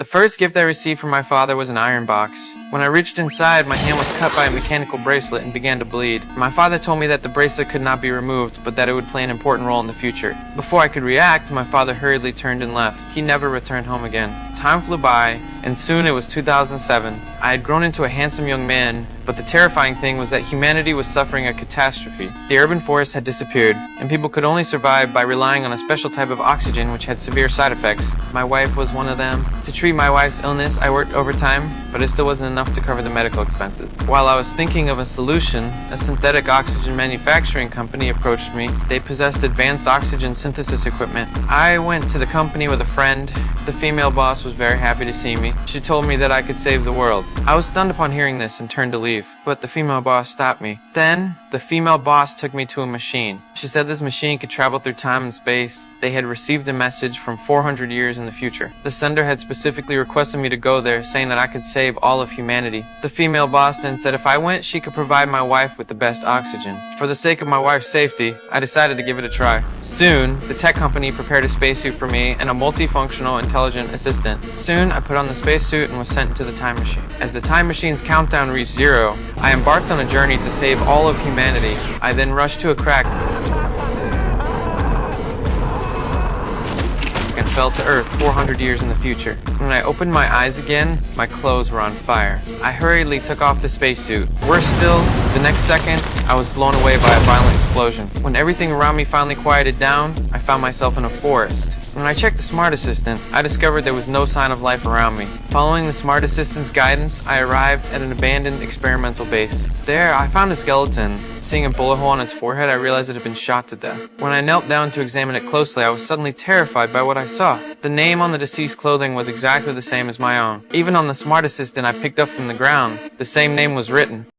The first gift I received from my father was an iron box. When I reached inside, my hand was cut by a mechanical bracelet and began to bleed. My father told me that the bracelet could not be removed, but that it would play an important role in the future. Before I could react, my father hurriedly turned and left. He never returned home again. Time flew by, and soon it was 2007. I had grown into a handsome young man, but the terrifying thing was that humanity was suffering a catastrophe. The urban forest had disappeared, and people could only survive by relying on a special type of oxygen which had severe side effects. My wife was one of them. To treat my wife's illness, I worked overtime, but it still wasn't enough to cover the medical expenses. While I was thinking of a solution, a synthetic oxygen manufacturing company approached me. They possessed advanced oxygen synthesis equipment. I went to the company with a friend. The female boss was very happy to see me. She told me that I could save the world. I was stunned upon hearing this and turned to leave, but the female boss stopped me. Then, the female boss took me to a machine. She said this machine could travel through time and space. They had received a message from 400 years in the future. The sender had specifically requested me to go there, saying that I could save all of humanity. The female boss then said if I went, she could provide my wife with the best oxygen. For the sake of my wife's safety, I decided to give it a try. Soon, the tech company prepared a spacesuit for me and a multifunctional intelligent assistant. Soon, I put on the spacesuit and was sent into the time machine. As the time machine's countdown reached 0, I embarked on a journey to save all of humanity. I then rushed to a crack and fell to Earth 400 years in the future. When I opened my eyes again, my clothes were on fire. I hurriedly took off the spacesuit. Worse still, the next second, I was blown away by a violent explosion. When everything around me finally quieted down, I found myself in a forest. When I checked the Smart Assistant, I discovered there was no sign of life around me. Following the Smart Assistant's guidance, I arrived at an abandoned experimental base. There, I found a skeleton. Seeing a bullet hole on its forehead, I realized it had been shot to death. When I knelt down to examine it closely, I was suddenly terrified by what I saw. The name on the deceased's clothing was exactly the same as my own. Even on the Smart Assistant I picked up from the ground, the same name was written.